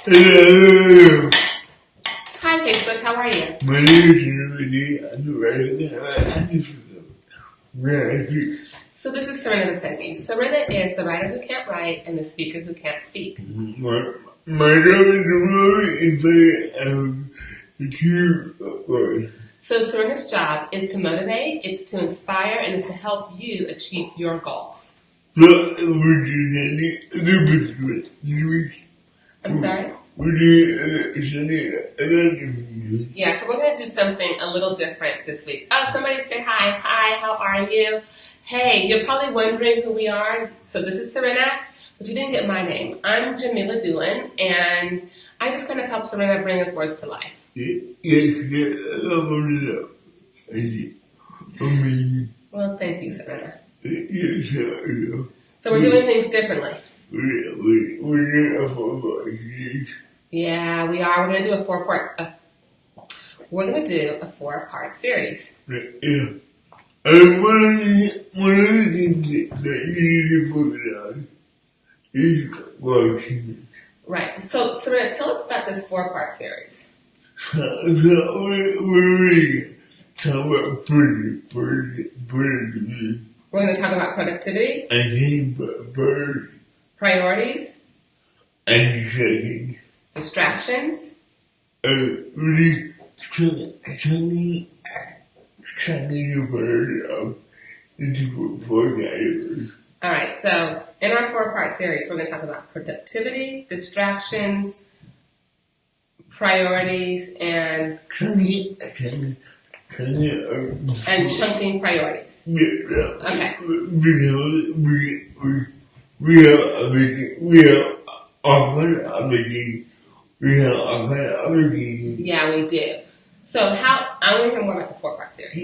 Hello. Hi, Facebook. How are you? My name is Rudy. I'm the writer. So this is Serena Desegi. Serena is the writer who can't write and the speaker who can't speak. My job is to play the two voice. So Serena's job is to motivate, it's to inspire, and it's to help you achieve your goals. But would you need a little bit this week? I'm sorry? Would you send it another? Yeah, so we're going to do something a little different this week. Oh, somebody say hi. Hi, how are you? Hey, you're probably wondering who we are. So this is Serena, but you didn't get my name. I'm Jamila Doolin, and I just kind of help Serena bring his words to life. Well, thank you, Serena. So we're doing things differently. Yeah, we are. We're going to do a four-part series. Yeah. And one of the things that you need to focus on is watching. Right. So, Serena, tell us about this 4-part series. We're really talking about productivity. We're going to talk about productivity, priorities, and checking. Distractions, Really checking your bird up into 4 categories. All right, so in our 4-part series, we're going to talk about productivity, distractions, priorities, and chunking priorities. Yeah. Okay. We have all kind of obligations. Yeah, we do. So I want to hear more about the 4-part series.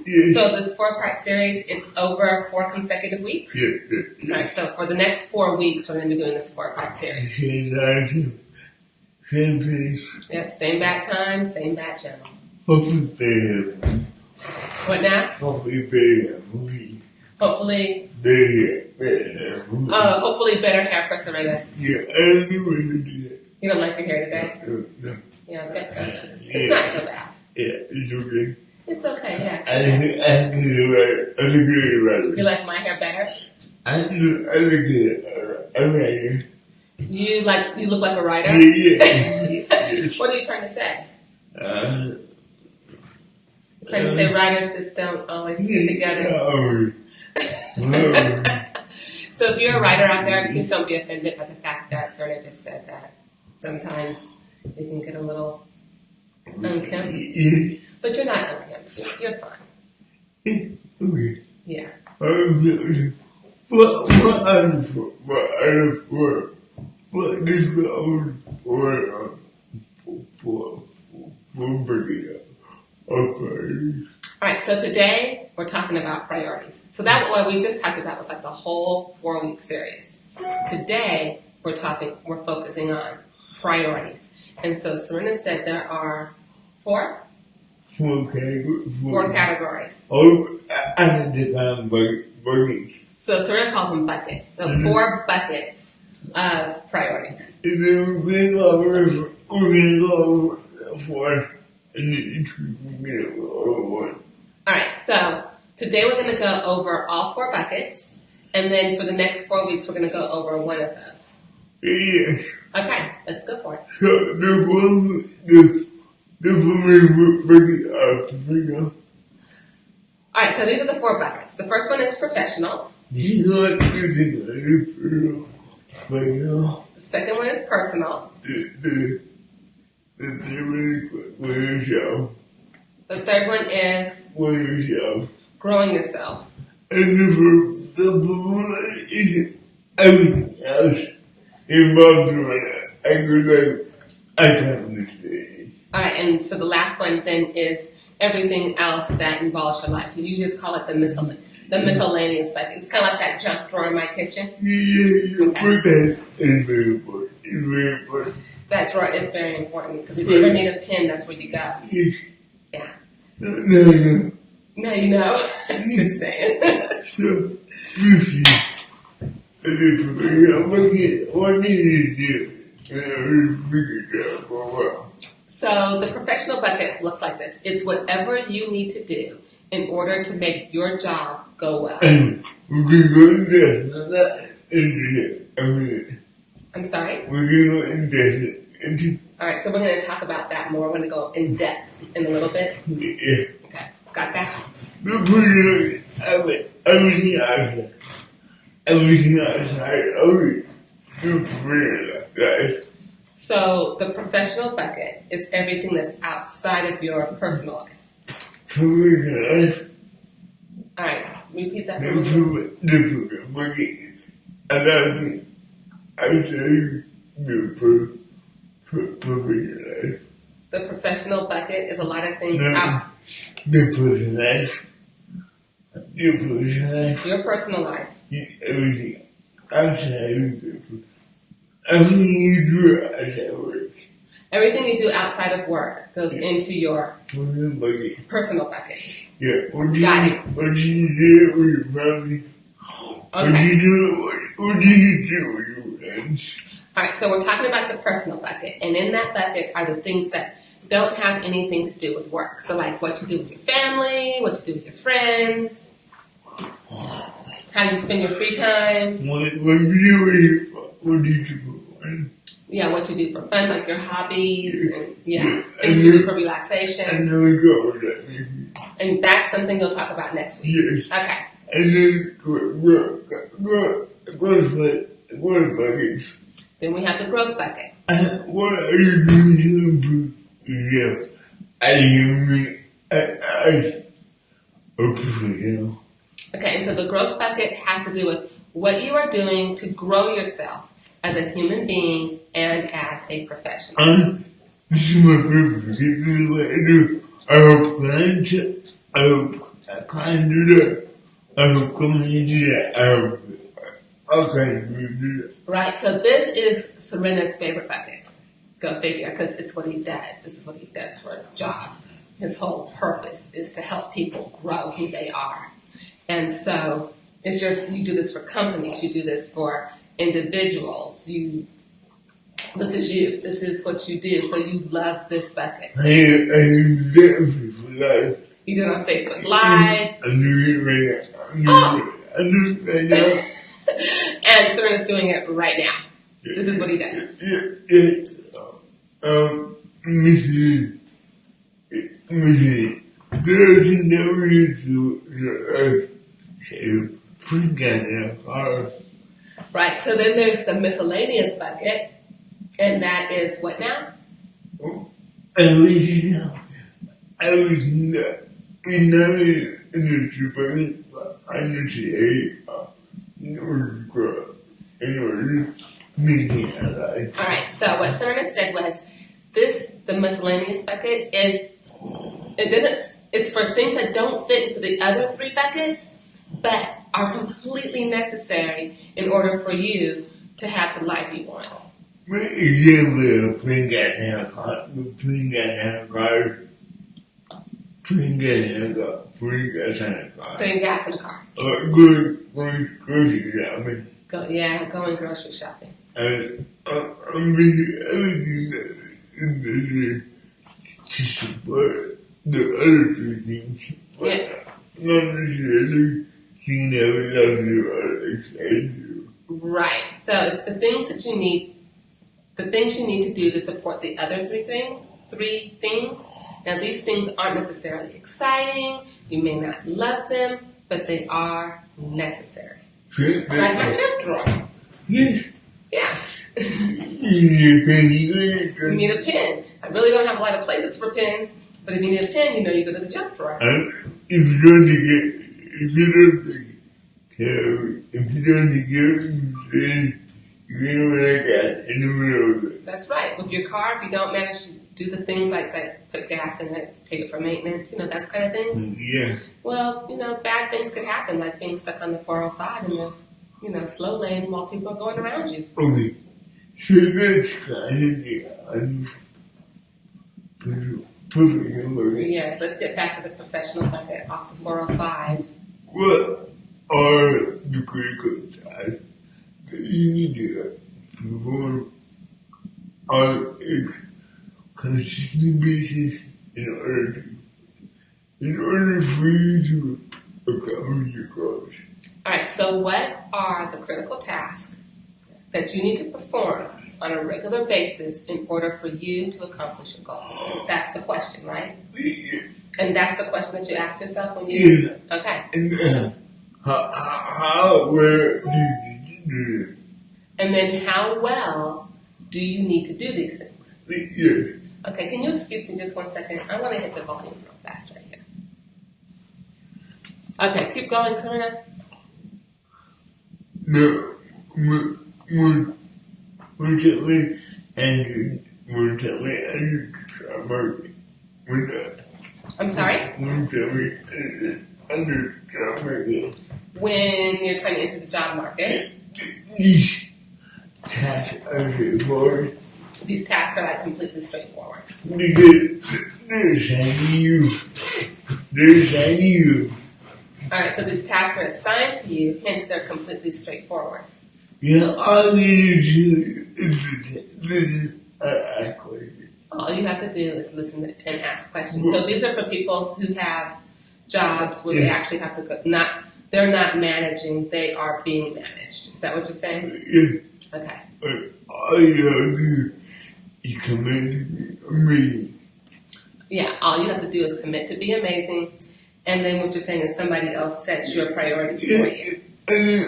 Yeah. So this 4-part series, it's over 4 consecutive weeks? Yeah. All right, so for the next 4 weeks, we're going to be doing this 4-part series. Same place. Yep, same bat time, same bat channel. Hopefully better. What now? Hopefully better. Hopefully better hair for Serena. Yeah, I don't think we're going to do that. You don't like your hair today? No. Yeah, okay. It's not so bad. Yeah, it's okay. It's okay, yeah. I think you're right. You like my hair better? I think it. I'm right. You look like a writer? Yeah. What are you trying to say? Trying to say writers just don't always get together. No. So if you're a writer out there, please don't be offended by the fact that Serena just said that. Sometimes you can get a little unkempt. Yeah. But you're not unkempt. You're fine. Okay. Yeah. Alright, so today we're talking about priorities. So that what we just talked about was like the whole 4-week series. Today we're focusing on priorities. And so Serena said there are 4 categories. Oh, I had to find buckets. So Serena calls them buckets. So 4 buckets of priorities. And then we're going to go over 4. And then we're going to go over 1. Alright, so today we're going to go over all 4 buckets. And then for the next 4 weeks, we're going to go over 1 of those. Yes. Okay, let's go for it. So the bucket. Alright, so these are the 4 buckets. The first one is professional. The second one is personal. The third one is growing yourself. And the one is everything else involved in Alright, and so the last one then is everything else that involves your life. You just call it the miscellaneous bucket. It's kind of like that junk drawer in my kitchen. Yeah, but that is very important. It's very important. That drawer is very important because if you ever need a pen, that's where you go. Yeah. No. Now you know. Just saying. So, you see, what do you do and I was figured it out for a while. So the professional bucket looks like this. It's whatever you need to do in order to make your job go well. And we can go into that into a minute. I'm sorry? We can go into All right, so we're going to talk about that more. We're going to go in depth in a little bit. yeah. Okay, got that? The person, everything outside. Everything outside of it. You feel that. So the professional bucket is everything that's outside of your personal life. Everything All right, repeat that. the different bucket. And I think I say the life. The professional bucket is a lot of things No. out The life. your personal life. Everything outside of the everything you do outside of work. Everything you do outside of work goes into your Bucket. personal bucket. Yeah. What do Got you, it. what do you do with your family? What do Okay. you do? What do you do with your friends? All right, so we're talking about the personal bucket, and in that bucket are the things that don't have anything to do with work. So like what you do with your family, what you do with your friends, how you spend your free time. What do you do for fun? Yeah, what you do for fun, like your hobbies, and Yeah. things you do for I relaxation. know we got with that maybe. And that's something you'll talk about next week. Yes. Okay. And then growth buckets. Then we have the growth bucket. And what are you doing to improve yourself as a professional? Okay, and so the growth bucket has to do with what you are doing to grow yourself as a human being and as a professional. This is my favorite bucket. This is what I do. I hope clients, I hope clients do that. I hope companies do that. I hope all kinds of people do that. Right, so this is Serena's favorite bucket. Go figure, because it's what he does. This is what he does for a job. His whole purpose is to help people grow who they are. And so you do this for companies, you do this for individuals. This is you. This is what you do. So you love this bucket. I am definitely for life. You do it on Facebook Live. I knew it right now. I knew it right now. And Serena's doing it right now. This is what he does. Missy, there's never to put that in a car. Right, so then there's the miscellaneous bucket. And that is what now? Everything else. Everything that is not in the super, I need to in order to grow, in order to make it alive. All right, so what Serena said was the miscellaneous bucket it's for things that don't fit into the other three buckets, but are completely necessary in order for you to have the life you want. For example, putting gas in a car, putting gas in a car, putting gas in a car, putting gas in a car. Putting gas in the car. Going grocery shopping. Going grocery shopping. I'm making everything that in the to support the other two things. But not necessarily seeing everything else excited you. Right. So it's the things that you need, the things you need to do to support the other three things. Now these things aren't necessarily exciting. You may not love them, but they are necessary. Like my junk drawer. Yes. Yeah. You need a pen. You need a pen. I really don't have a lot of places for pens, but if you need a pen, you go to the junk drawer. If you don't get it, you know what I got in the middle of it. That's right. With your car, if you don't manage to do the things like that, put gas in it, take it for maintenance, that's kind of things. Yeah. Well, bad things could happen, like being stuck on the 405 in the slow lane while people are going around you. Okay. So that's kind of perfect. Yes, let's get back to the professional bucket off the 405. What are the critical tasks that you need to perform on a consistent basis in order for you to accomplish your goals. All right, so what are the critical tasks that you need to perform on a regular basis in order for you to accomplish your goals? That's the question, right? Yeah. And that's the question that you ask yourself when you... Yeah. Okay. And how well do you do that? And then how well do you need to do these things? Yes. Okay, can you excuse me just 1 second? I want to hit the volume real fast right here. Okay, keep going, Serena. No, we'll tell me and I'm sorry? We'll tell me under job market. When you're trying to enter the job market, These tasks are straightforward these tasks are like completely straightforward. because they're assigned to you. All right, so these tasks are assigned to you, hence they're completely straightforward. Yeah, all you do is listen and ask questions. All you have to do is listen and ask questions. So these are for people who have jobs where they actually have to go, they're not managing, they are being managed. Is that what you're saying? Yeah, Okay. all you have to do is commit to be amazing. Yeah, all you have to do is commit to be amazing, and then what you're saying is somebody else sets your priorities for you. And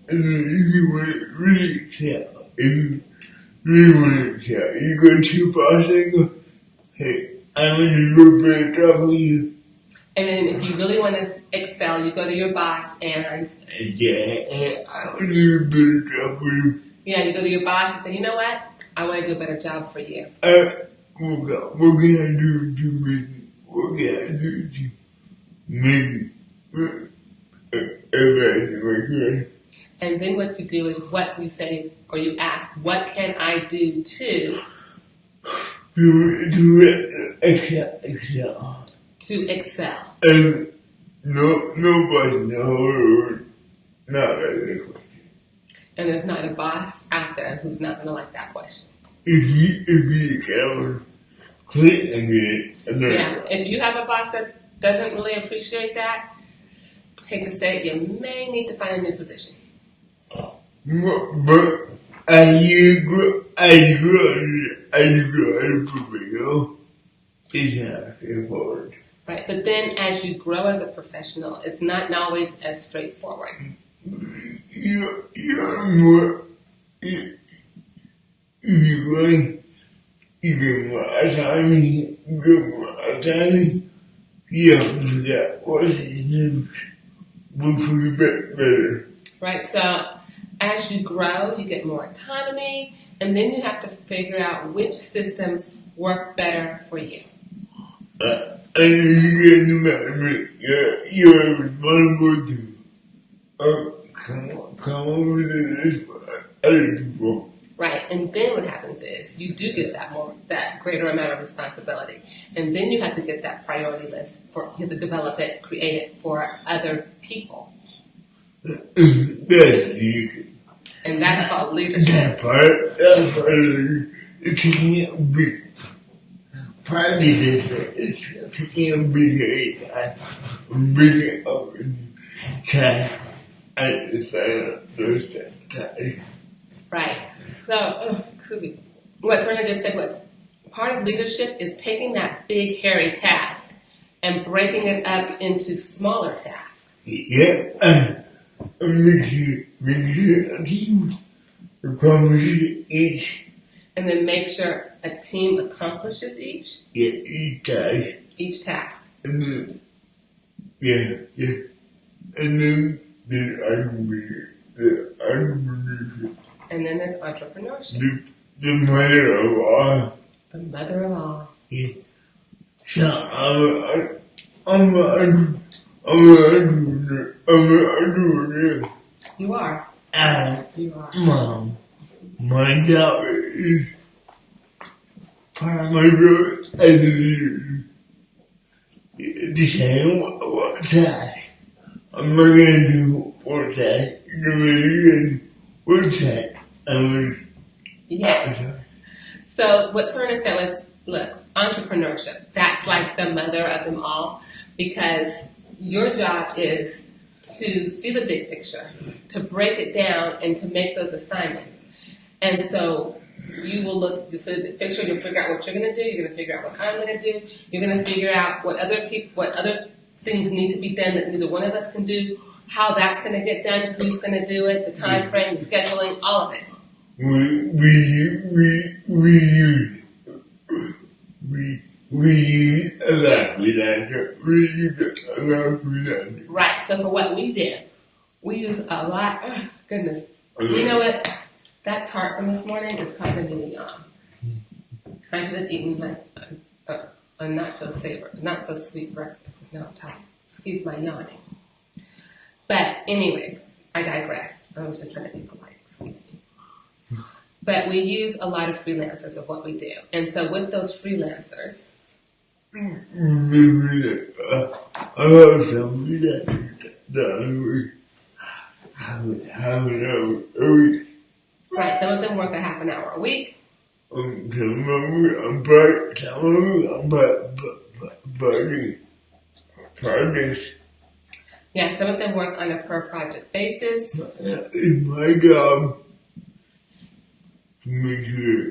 then you want to really excel. If you really want to excel, you go to your boss and go, hey, I'm going to do a better job for you. And then if you really want to excel, you go to your boss and... Yeah, I'm going to do a better job for you. Yeah, you go to your boss and say, you know what? I want to do a better job for you. What can I do to make it? What can I do to make it? And then what you do is what you say, or you ask, what can I do to Excel. to excel? And nobody knows not like that question. And there's not a boss out there who's not going to like that question. If you can click and get it. Yeah, if you have a boss that doesn't really appreciate that, hate to say it, you may need to find a new position. But as you grow as a professional, it's not straightforward. Right, but then as you grow as a professional, it's not always as straightforward. You're more, if you're going, you get more autonomy, you have to figure out what systems will for you better. Right, so as you grow, you get more autonomy, and then you have to figure out which systems work better for you. And you get the management, you're responsible to come over to this for other people. Right, and then what happens is you do get that greater amount of responsibility, and then you have to get that priority list you have to develop it, create it for other people. That's leadership. And that's called leadership. That part of it's taking a big part of leadership. It's taking a big task at the side of those tasks. Right. So, excuse me. What Serena just said was part of leadership is taking that big, hairy task and breaking it up into smaller tasks. Yeah. Make sure a team accomplishes each. And then make sure a team accomplishes each task. And then, And then there's entrepreneurship. And then there's entrepreneurship. The mother of all. The mother of all. Yeah. So I'm an entrepreneur. You are. You are. Mom, my job is part of my growth as a leader. Decide what task I'm going to do, what task what task I'm going to Yeah. So what Serena said was, look, entrepreneurship, that's like the mother of them all, because your job is to see the big picture, to break it down, and to make those assignments. And so you will look to the big picture, you'll figure out what you're going to do, you're going to figure out what I'm going to do, you're going to figure out what other things need to be done that neither one of us can do, how that's going to get done, who's going to do it, the time frame, the scheduling, all of it. We use a lot of freelancer. Right. So for what we did, we use a lot. Oh, goodness. You know what? That tart from this morning is causing me to yawn. I should have eaten like a not so sweet breakfast. Now I'm tired. Excuse my yawning. But anyways, I digress. I was just trying to be polite. Excuse me. But we use a lot of freelancers of what we do. And so with those freelancers, I have some freelancers that have an hour a week. right, some of them work a half an hour a week. Some of them are projects. Yeah, some of them work on a per project basis. It's my job to make sure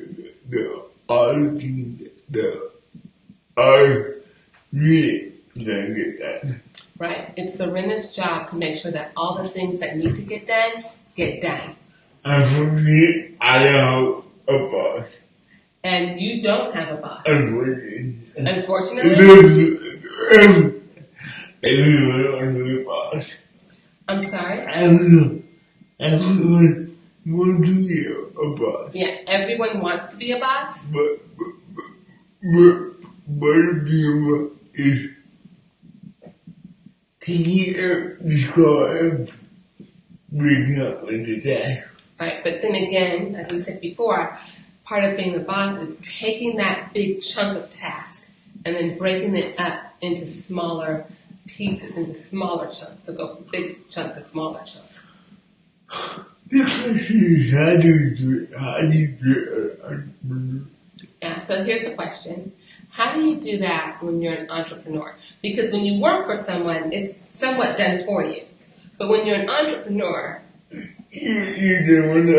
that all the things that I need to get done. Right. It's Serena's job to make sure that all the things that need to get done. And for me, I have a boss. And you don't have a boss. Unfortunately. Everyone boss. I'm sorry? Everyone wants to be a boss. Yeah, everyone wants to be a boss. But being a boss is taking the score and breaking up into that. Right, but then again, like we said before, part of being the boss is taking that big chunk of task and then breaking it up into smaller pieces, into smaller chunks. So go from big chunk to smaller chunk. The question is, how do you do it? How do you do it? Yeah, so here's the question. How do you do that when you're an entrepreneur? Because when you work for someone, it's somewhat done for you. But when you're an entrepreneur, you don't want to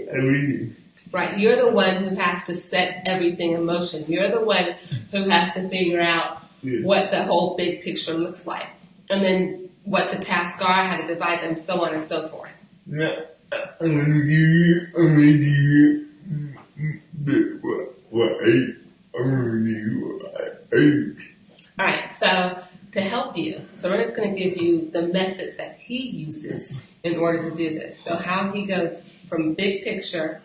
everything. Right, you're the one who has to set everything in motion. You're the one who has to figure out what the whole big picture looks like. And then what the tasks are, how to divide them, so on and so forth. Now, I'm going to give you what Alright, so to help you, Serena's going to give you the method that he uses in order to do this. So how he goes from big picture,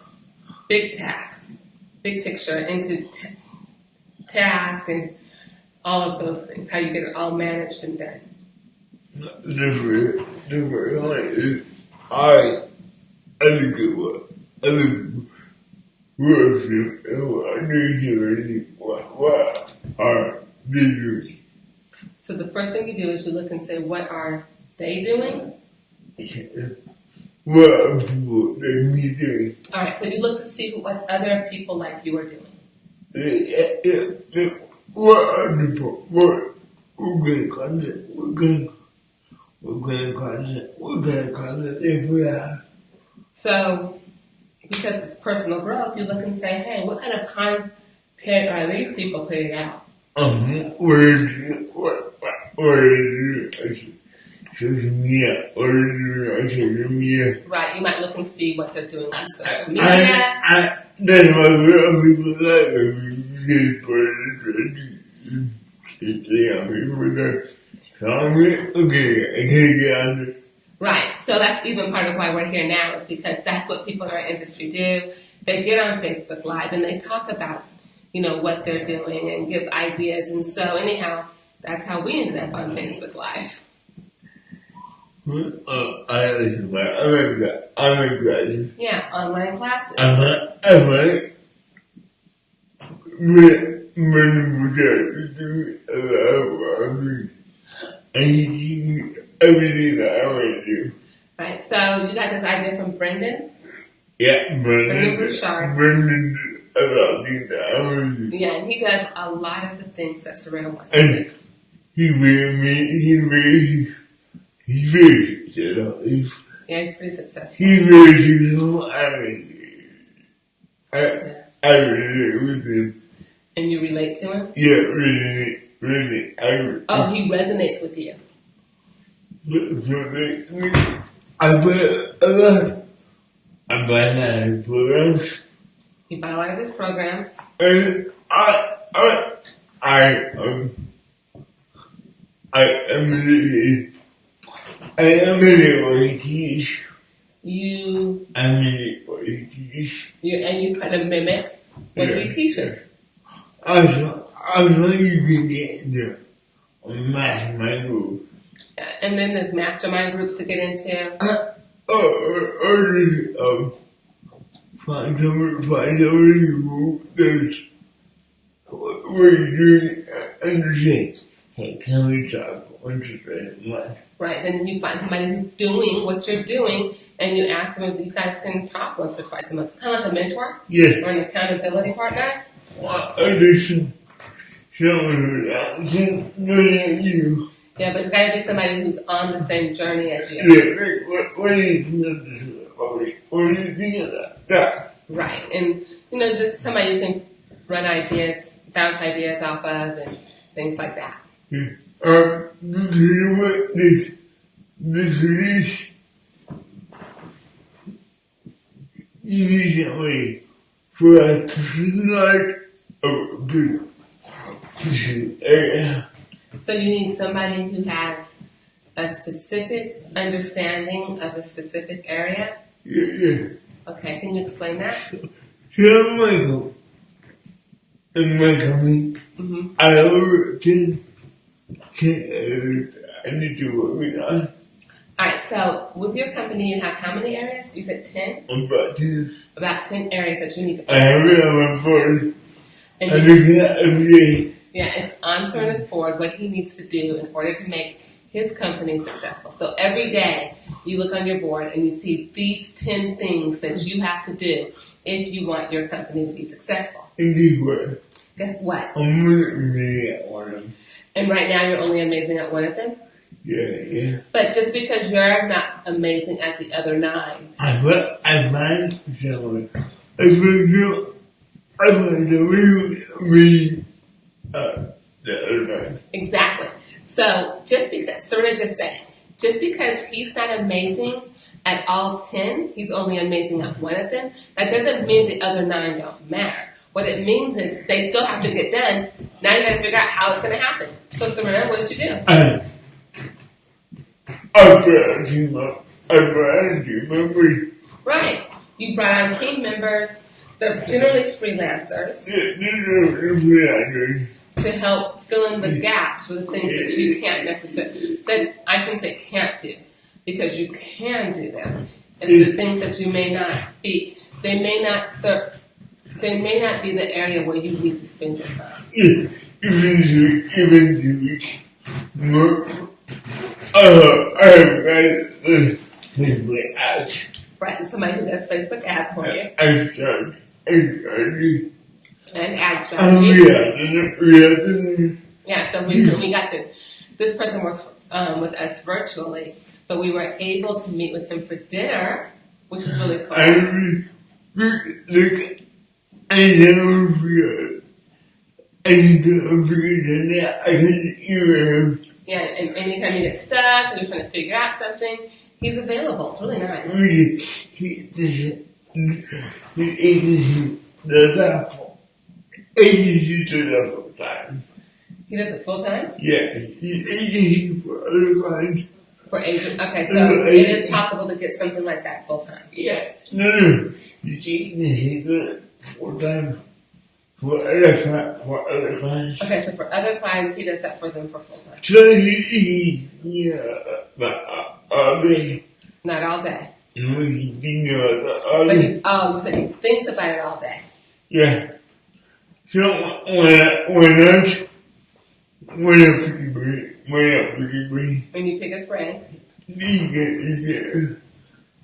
big task, big picture into task and all of those things. How you get it all managed and done. The first one is I look at what other people work and what are they doing? So the first thing you do is you look and say, what are they doing? What are people like me doing? Alright, so you look to see what other people like you are doing. What are people? What kind of content they put out? So, because it's personal growth, you look and say, hey, what kind of content are these people putting out? What is social media? Right, you might look and see what they're doing on social media. That's what a lot of people like. Right, so that's even part of why we're here now, is because that's what people in our industry do. They get on Facebook Live and they talk about, what they're doing and give ideas. And so anyhow, that's how we ended up on Facebook Live. I like that. Yeah, online classes. Everything that I want to do. Right, so you got this idea from Brendan? Yeah, Brendan Burchard. Brendan a lot of things that I was doing. Yeah, and he does a lot of the things that Serena wants to do. He's very successful. Yeah, he's pretty successful. He's very successful. I relate with him. And you relate to him? Yeah, really. Oh, he resonates with you. I buy a lot of programs. You buy a lot of his programs. And I am what he teach. And you try to mimic what he teaches. I thought you can get into a mastermind group. And then there's mastermind groups to get into. Find somebody who does what you do and say, hey, can we talk once a month? Right, then you find somebody who's doing what you're doing, and you ask them if you guys can talk once or twice a month. Kind of like a mentor? Yes. Or an accountability partner? Someone who's doing you. Yeah, but it's got to be somebody who's on the same journey as you. Yeah, what do you think of that? Right, and just somebody you can run ideas, bounce ideas off of, and things like that. Yeah. Do you know what this release? You need somebody for a specific area. So you need somebody who has a specific understanding of a specific area? Yeah. Okay, can you explain that? Here, Michael, in my company, I over 10 areas I need to work on. Alright, so with your company you have how many areas? You said 10? About 10. About 10 areas that you need to focus I have it on my board. I do that every day. Yeah, it's on Serena's board what he needs to do in order to make his company successful. So every day you look on your board and you see these 10 things that you have to do if you want your company to be successful. And Guess what? I'm really at one of them. And right now you're only amazing at one of them? Yeah. But just because you're not amazing at the other 9. I find someone. I find the other 9. Exactly. So just because, Serena just said it, just because he's not amazing at all 10, he's only amazing at one of them, that doesn't mean the other 9 don't matter. What it means is they still have to get done. Now you got to figure out how it's going to happen. So Serena, what did you do? I brought a team members. Right. You brought on team members. They're generally freelancers. Yeah, they're freelancers. To help fill in the gaps for the things that you can't necessarily, that I shouldn't say can't do, because you can do them. It's the things that you may not be, they may not be the area where you need to spend your time. Yeah, even I have Facebook ads. Right, somebody who does Facebook ads for you. And ad strategy. Yeah, so we got to, this person was with us virtually, but we were able to meet with him for dinner, which was really cool. I never forget. I can email. Yeah, and anytime you get stuck, or you're trying to figure out something, he's available. It's really nice. The agency does that full time. He does it full time? Yeah, he's agency for other clients. For agent, okay, so it is possible to get something like that full time. Yeah, no. He's agency does it full time for other clients. Okay, so for other clients, he does that for them for full time. So all day. Not all day. No, he thinks about that all day. You said he thinks about it all day. Yeah. So when you pick his brain, he can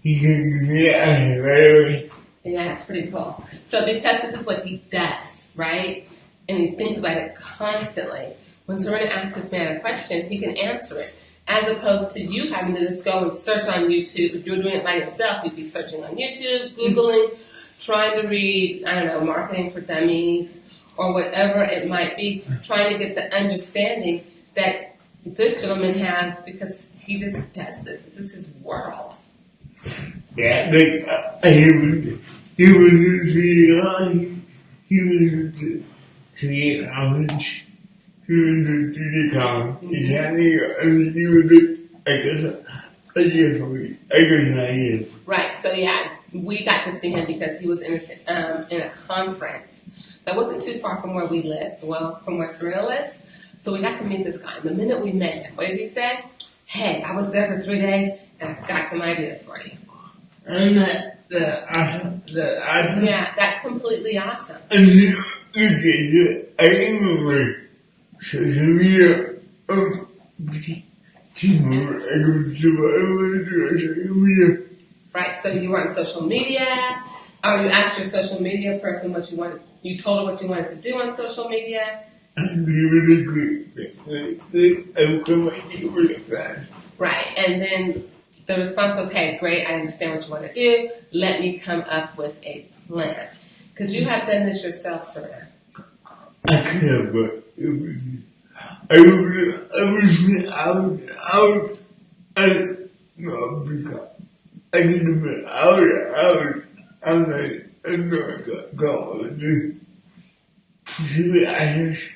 give me an answer right away. Yeah, it's pretty cool. So because this is what he does, right? And he thinks about it constantly. When Serena asks this man a question, he can answer it. As opposed to you having to just go and search on YouTube. If you were doing it by yourself, you'd be searching on YouTube, Googling, trying to read, I don't know, marketing for dummies or whatever it might be, trying to get the understanding that this gentleman has because he just does this. This is his world. Yeah, like, he was to create knowledge. He was to come. I guess. Right. So yeah, we got to see him because he was in a conference that wasn't too far from where we live. Well, from where Serena lives. So we got to meet this guy. The minute we met him, what did he say? Hey, I was there for 3 days and I got some ideas for you. And awesome. Yeah, that's completely awesome. And I remember social media. Right, so you were on social media, or you asked your social media person what you wanted, you told her what you wanted to do on social media. Right, and then the response was, hey, great, I understand what you want to do, let me come up with a plan. Could you have done this yourself, Serena? I could have, but I was out. No, because I could have been out. I'm like, I'm not going to see the ashes.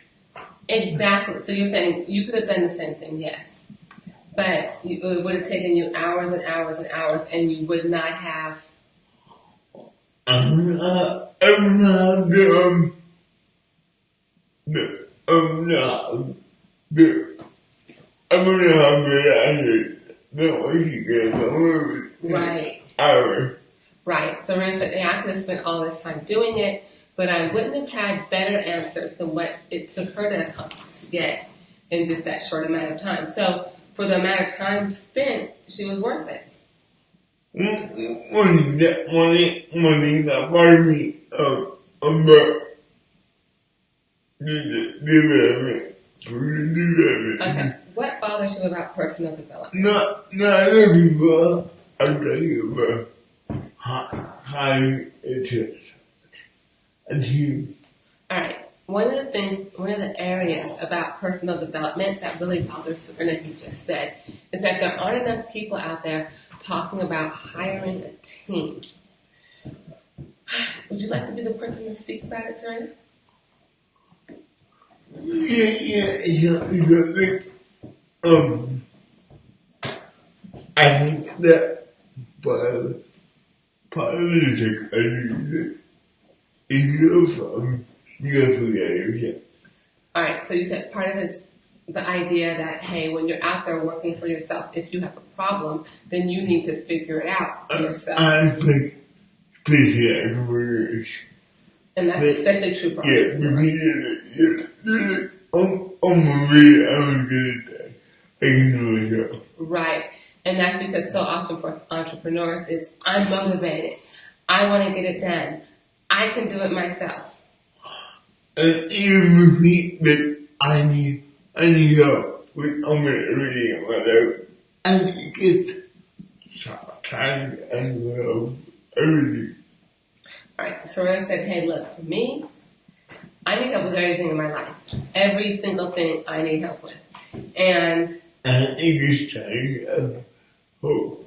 Exactly. So you're saying you could have done the same thing, yes. But it would have taken you hours and hours and hours, and you would not have. I'm gonna have the ashes. Right. Hours. Right. So Ren said, yeah, I could have spent all this time doing it, but I wouldn't have had better answers than what it took her to get in just that short amount of time. So for the amount of time spent, she was worth it. Money that part me about development. Okay. What bothers you about personal development? Not looking for, I'm talking about how you achieve. Alright. One of the areas about personal development that really bothers Serena, he just said, is that there aren't enough people out there talking about hiring a team. Would you like to be the person to speak about it, Serena? I think that part of the technology is from you. Alright, so you said part of it is the idea that, hey, when you're out there working for yourself, if you have a problem, then you need to figure it out for yourself. I think for and that's especially true for entrepreneurs. Right. And that's because so often for entrepreneurs, it's, I'm motivated. I want to get it done. I can do it myself. And even with me, that I need help with everything in my life. I need to get time and everything. Alright, Serena said, hey, look, for me, I need help with everything in my life. Every single thing I need help with. And it is time hope.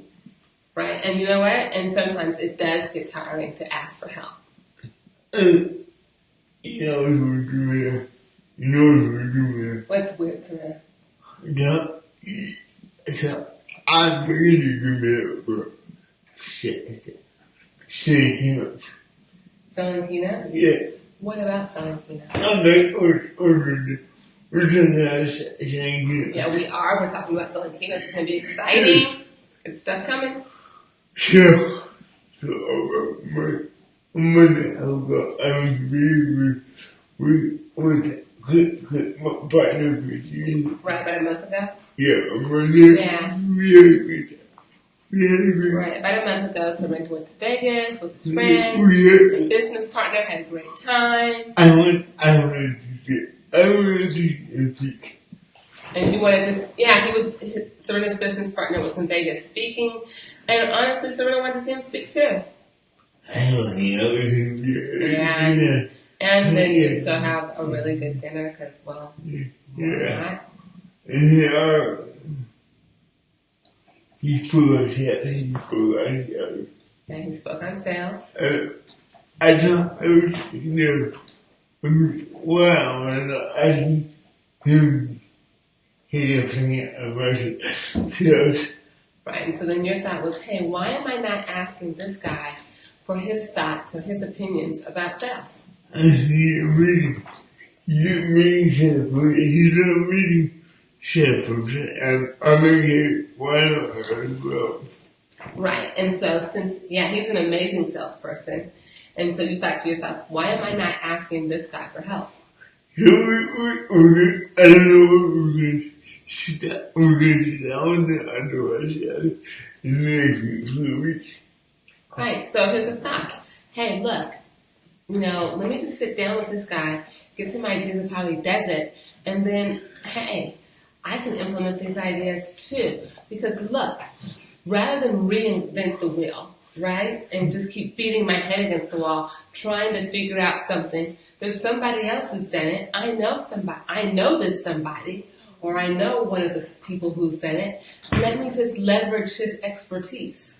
Right, and you know what? And sometimes it does get tiring to ask for help. You know what we're doing. What's weird, Serena? Yeah. So I'm going to do that for selling peanuts. Selling peanuts? Yeah. What about selling peanuts? I'm like, we're talking about selling peanuts. Yeah, we are. We're talking about selling peanuts. It's going to be exciting. Good stuff coming. So Monday, I was busy with my partner. Right, about a month ago? Yeah, Monday. Yeah. Yeah. Right. About a month ago, Serena went to Vegas with his friend and business partner, had a great time. I wanted to speak. And he wanted to, Serena's business partner was in Vegas speaking. And honestly, Serena wanted to see him speak too. Yeah. And then just go have a really good dinner because, well, why not? He spoke on sales. I thought I was, wow, and I him about sales. Right, and so then your thought was, hey, why am I not asking this guy for his thoughts or his opinions about sales? He's not really salesperson. I mean, why not as well? Right, and so he's an amazing salesperson. And so you thought to yourself, why am I not asking this guy for help? So I don't know what we're going to sit down in the next few weeks. Right, so here's a thought. Hey, look, let me just sit down with this guy, get some ideas of how he does it, and then, hey, I can implement these ideas too. Because look, rather than reinvent the wheel, right, and just keep beating my head against the wall, trying to figure out something, there's somebody else who's done it. I know this somebody, or I know one of the people who's done it. Let me just leverage his expertise.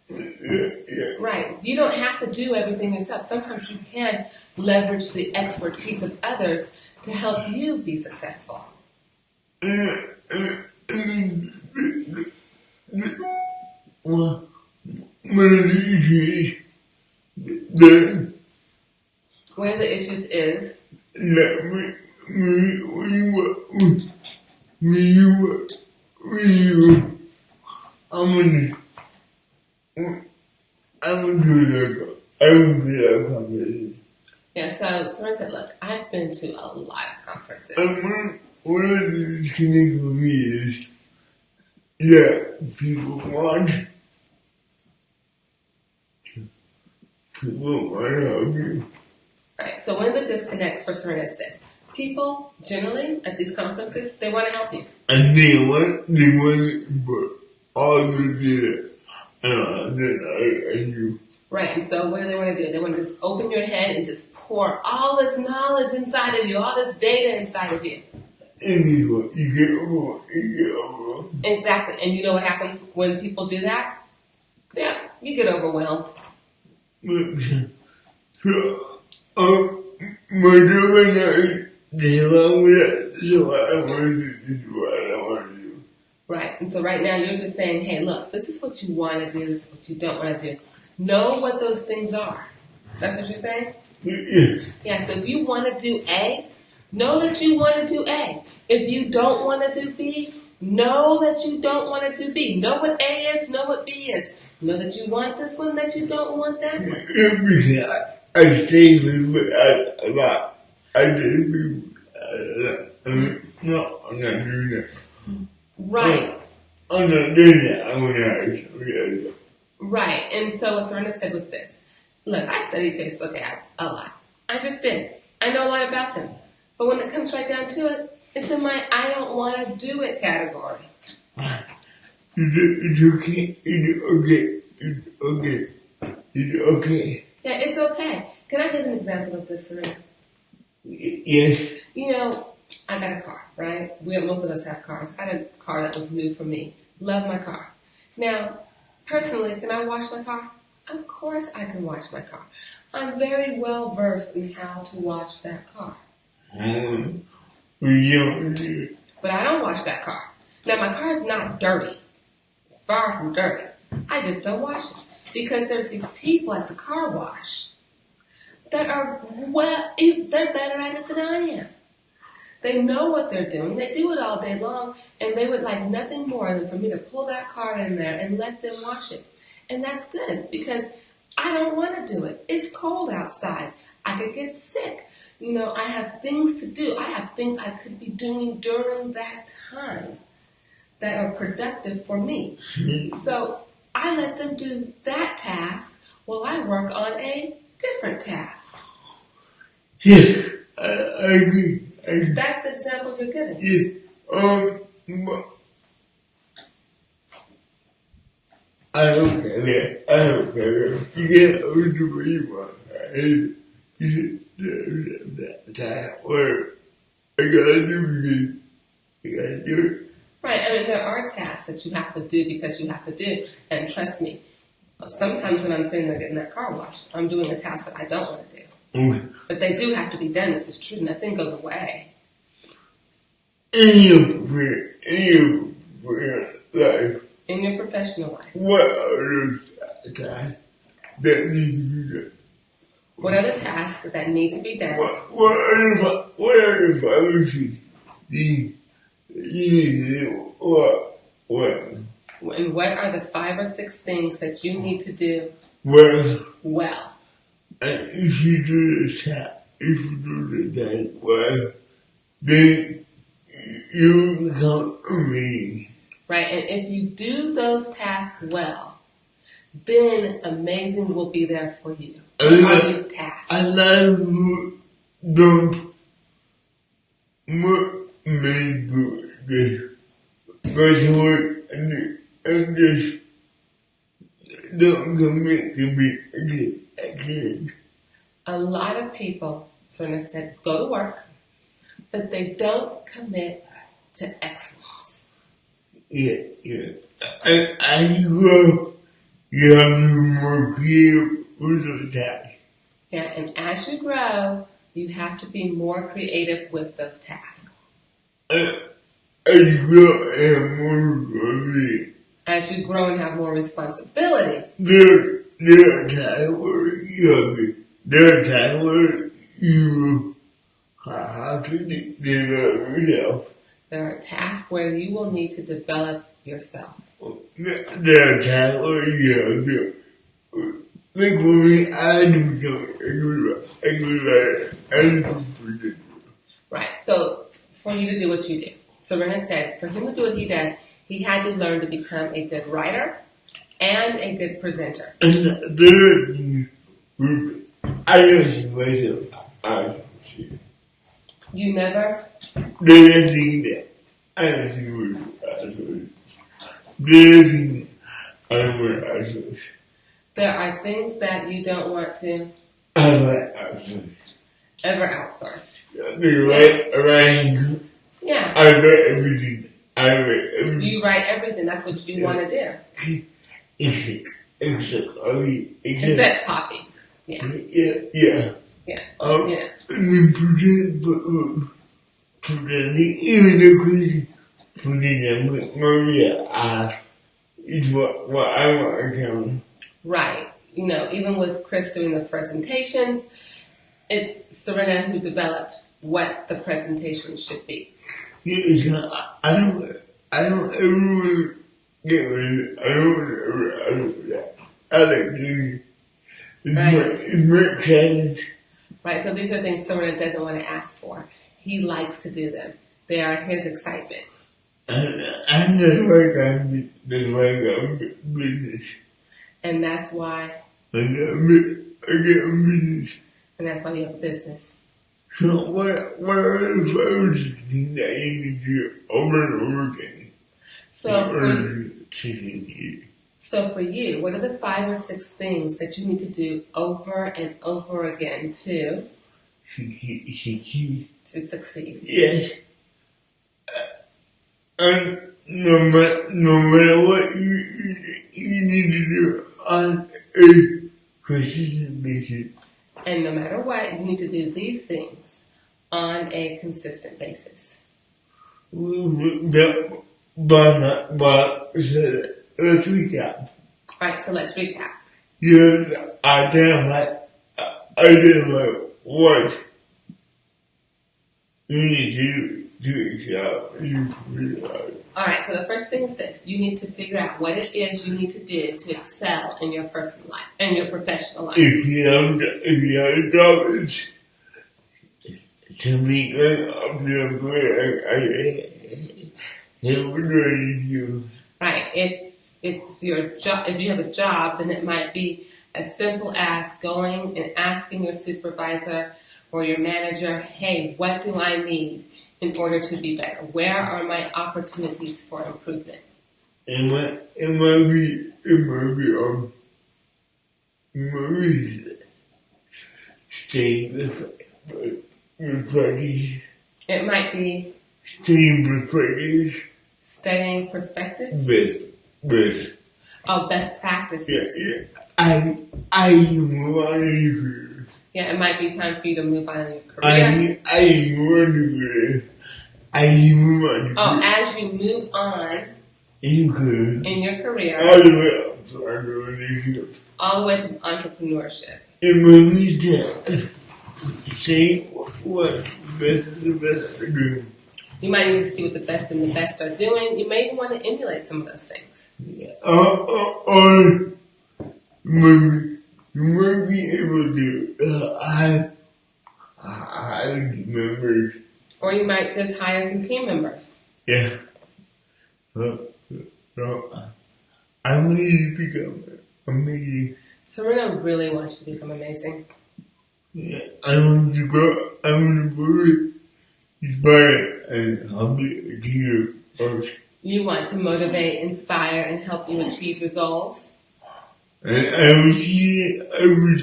Yeah. Right. You don't have to do everything yourself. Sometimes you can leverage the expertise of others to help you be successful. Well, one of the issues one of the issues is that I'm gonna do that conference. Yeah, so Soren said, look, I've been to a lot of conferences. One of the disconnects for me is that people want to help you. Right, so one of the disconnects for Soren is this. People, generally, at these conferences, they want to help you. And they want but all the data and you. Right, and so what do they want to do? They want to just open your head and just pour all this knowledge inside of you, all this data inside of you. And you get overwhelmed. Exactly, and you know what happens when people do that? Yeah, you get overwhelmed. My job right now is so I want to do what I want to do. Right, and so right now you're just saying, hey, look, this is what you want to do, this is what you don't want to do. Know what those things are. That's what you're saying? Yeah. Yeah, so if you want to do A, know that you want to do A. If you don't want to do B, know that you don't want to do B. Know what A is, know what B is. Know that you want this one, that you don't want that one. Everything I stay with a lot. I did no, I'm not doing that. Right. I'm not doing that. I'm going to have Right, and so what Serena said was this. Look, I studied Facebook ads a lot. I just did. I know a lot about them. But when it comes right down to it, it's in my I don't want to do it category. It's okay. It's okay. Yeah, it's okay. Can I give an example of this, Serena? Yes. I got a car, right? Most of us have cars. I got a car that was new for me. Love my car. Now, personally, can I wash my car? Of course I can wash my car. I'm very well versed in how to wash that car. But I don't wash that car. Now, my car is not dirty. It's far from dirty. I just don't wash it. Because there's these people at the car wash that they're better at it than I am. They know what they're doing. They do it all day long, and they would like nothing more than for me to pull that car in there and let them wash it. And that's good because I don't want to do it. It's cold outside. I could get sick. I have things to do. I have things I could be doing during that time that are productive for me. So I let them do that task while I work on a different task. Yes, I agree. That's the example you're giving. Yes. I don't care that. I don't care that. You can't always do what you want. You should that work. I gotta do it. I gotta do it. Right, I mean, there are tasks that you have to do because you have to do. And trust me, sometimes when I'm sitting there getting that car washed, I'm doing a task that I don't want to do. Okay. But they do have to be done. This is true. Nothing goes away. In your life, In your professional life, what are those tasks that need to be done? what are the tasks that need to be done? What are the policies you need to do? What? And what are the 5 or 6 things that you need to do well? And if you do the task well, then you become amazing. Right, and if you do those tasks well, then amazing will be there for you. What are these tasks? A lot of people don't make this go to work and just don't commit to be a kid. A lot of people, for instance, go to work, but they don't commit to excellence. Yeah. And as you grow, you have to be more creative with those tasks. Yeah, and as you grow, you have to be more creative with those tasks. As you grow and have more responsibility, As you grow and have more responsibility, there are times where you have to develop yourself. there are tasks where you will need to develop yourself. There are times where you have to. Like for me, I do something a good writer. I do something. Right, so for you to do what you do. Serena said for him to do what he does, he had to learn to become a good writer and a good presenter. And there are things I don't see myself. I don't see it. You never? There are things that I don't see myself. There are things I don't want to. There are things that you don't want to I like outsource. ever outsource. Writing. Yeah. I write everything. You write everything. That's what you want to do. Except copy. Yeah. Yeah. Yeah. Yeah. Presenting, even the presenting Maria is what I want to tell. Right. You know, even with Chris doing the presentations, it's Serena who developed what the presentation should be. Yeah, I don't ever get rid of it. I don't that. I like doing it. It's my challenge. Right, so these are things Serena doesn't want to ask for. He likes to do them. They are his excitement. And that's why I'm business. And that's why. I get business. And that's why you have a business. So what are the first things that you need to do over and over again? So for you, what are the 5 or 6 things that you need to do over and over again to succeed? Yes. And no matter what you need to do on a consistent basis. And no matter what, you need to do these things on a consistent basis. But let's recap. Right, so let's recap. You identify what you need to excel. Alright, so the first thing is this. You need to figure out what it is you need to do to excel in your personal life, in your professional life. If you have dollars to make up your career, I you. Right, it's your job, if you have a job, then it might be as simple as going and asking your supervisor or your manager, hey, what do I need in order to be better? Where are my opportunities for improvement? It might be staying with practice. It might be Staying with practice. studying perspectives. Best. Oh, best practices. Yeah. I want to. Yeah, it might be time for you to move on in your career. I want to. Oh, as you move on in your career, all the way to entrepreneurship. It might be that. Say what best is the best are doing. You might need to see what the best and the best are doing. You may even want to emulate some of those things. Yeah. Or maybe you might be able to hire members. Or you might just hire some team members. Yeah. I want you to become amazing. Serena really wants you to become amazing. Yeah. I want to go. I want to really inspire and help you achieve your goals. You want to motivate, inspire, and help you achieve your goals. And I will see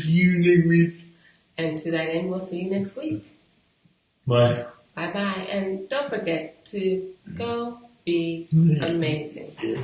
you next week. And to that end, we'll see you next week. Bye. Bye-bye. And don't forget to go be amazing. Yeah.